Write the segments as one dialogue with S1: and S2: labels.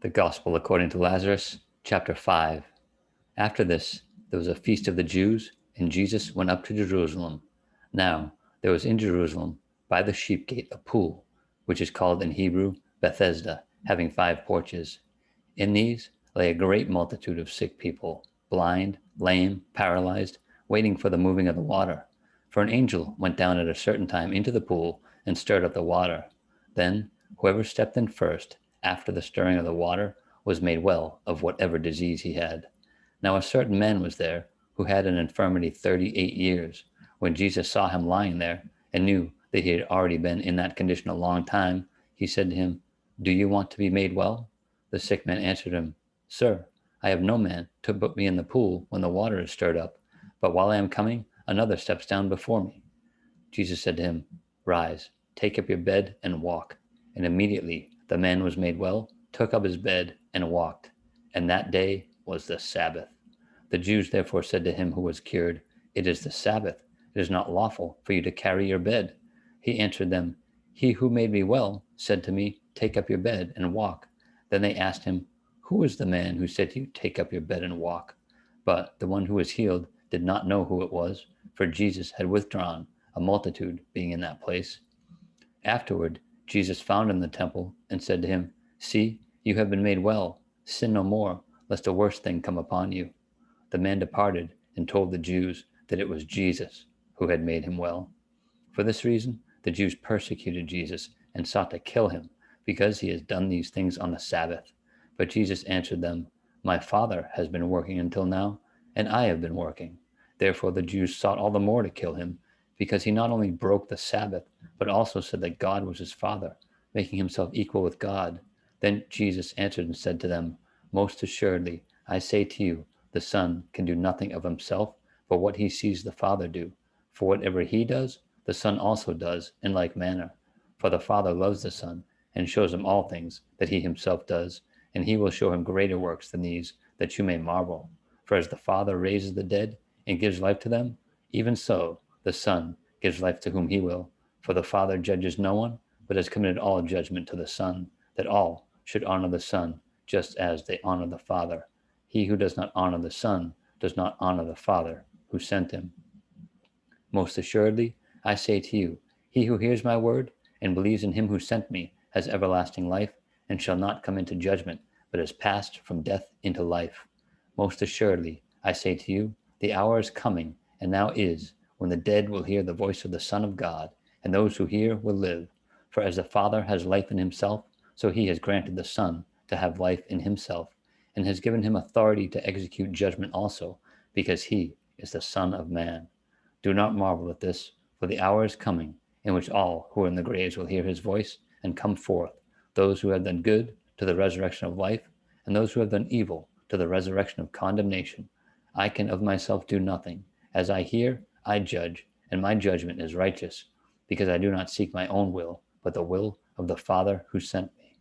S1: The Gospel according to Lazarus, chapter 5. After this, there was a feast of the Jews, and Jesus went up to Jerusalem. Now, there was in Jerusalem, by the sheep gate, a pool, which is called in Hebrew Bethesda, having 5 porches. In these lay a great multitude of sick people, blind, lame, paralyzed, waiting for the moving of the water. For an angel went down at a certain time into the pool and stirred up the water. Then whoever stepped in first, after the stirring of the water, was made well of whatever disease he had. Now a certain man was there, who had an infirmity 38 years. When Jesus saw him lying there, and knew that he had already been in that condition a long time, he said to him, "Do you want to be made well?" The sick man answered him, "Sir, I have no man to put me in the pool when the water is stirred up, but while I am coming, another steps down before me." Jesus said to him, "Rise, take up your bed and walk." And immediately the man was made well, took up his bed, and walked. And that day was the Sabbath. The Jews therefore said to him who was cured, "It is the Sabbath. It is not lawful for you to carry your bed." He answered them, "He who made me well said to me, 'Take up your bed and walk.'" Then they asked him, "Who is the man who said to you, 'Take up your bed and walk'?" But the one who was healed did not know who it was, for Jesus had withdrawn, a multitude being in that place. Afterward, Jesus found him in the temple and said to him, "See, you have been made well. Sin no more, lest a worse thing come upon you." The man departed and told the Jews that it was Jesus who had made him well. For this reason, the Jews persecuted Jesus and sought to kill him, because he has done these things on the Sabbath. But Jesus answered them, "My Father has been working until now, and I have been working." Therefore the Jews sought all the more to kill him, because he not only broke the Sabbath, but also said that God was his Father, making himself equal with God. Then Jesus answered and said to them, "Most assuredly, I say to you, the Son can do nothing of himself, but what he sees the Father do. For whatever he does, the Son also does in like manner. For the Father loves the Son, and shows him all things that he himself does, and he will show him greater works than these, that you may marvel. For as the Father raises the dead and gives life to them, even so the Son gives life to whom he will. For the Father judges no one, but has committed all judgment to the Son, that all should honor the Son, just as they honor the Father. He who does not honor the Son does not honor the Father who sent him. Most assuredly, I say to you, he who hears my word and believes in him who sent me has everlasting life, and shall not come into judgment, but has passed from death into life. Most assuredly, I say to you, the hour is coming, and now is, when the dead will hear the voice of the Son of God, and those who hear will live. For as the Father has life in himself, so he has granted the Son to have life in himself, and has given him authority to execute judgment also, because he is the Son of Man. Do not marvel at this, for the hour is coming, in which all who are in the graves will hear his voice and come forth, those who have done good to the resurrection of life, and those who have done evil to the resurrection of condemnation. I can of myself do nothing. As I hear, I judge, and my judgment is righteous, because I do not seek my own will, but the will of the Father who sent me.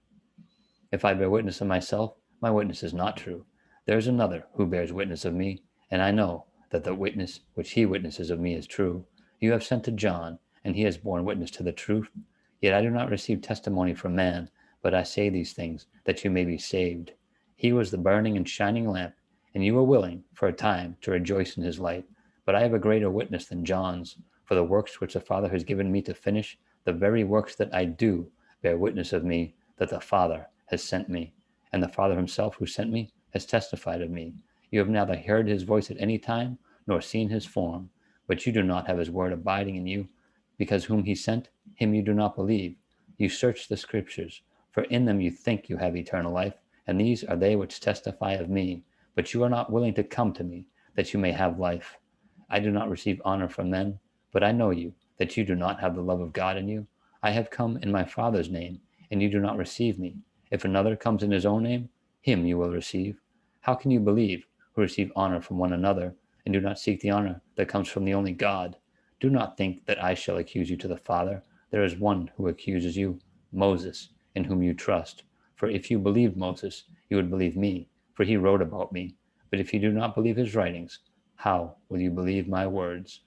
S1: If I bear witness of myself, my witness is not true. There is another who bears witness of me, and I know that the witness which he witnesses of me is true. You have sent to John, and he has borne witness to the truth. Yet I do not receive testimony from man, but I say these things, that you may be saved. He was the burning and shining lamp, and you were willing, for a time, to rejoice in his light. But I have a greater witness than John's, for the works which the Father has given me to finish, the very works that I do, bear witness of me, that the Father has sent me. And the Father himself who sent me has testified of me. You have neither heard his voice at any time, nor seen his form, but you do not have his word abiding in you, because whom he sent, him you do not believe. You search the Scriptures, for in them you think you have eternal life, and these are they which testify of me. But you are not willing to come to me, that you may have life. I do not receive honor from men, but I know you, that you do not have the love of God in you. I have come in my Father's name, and you do not receive me. If another comes in his own name, him you will receive. How can you believe, who receive honor from one another, and do not seek the honor that comes from the only God? Do not think that I shall accuse you to the Father. There is one who accuses you, Moses, in whom you trust. For if you believed Moses, you would believe me, for he wrote about me. But if you do not believe his writings, how will you believe my words?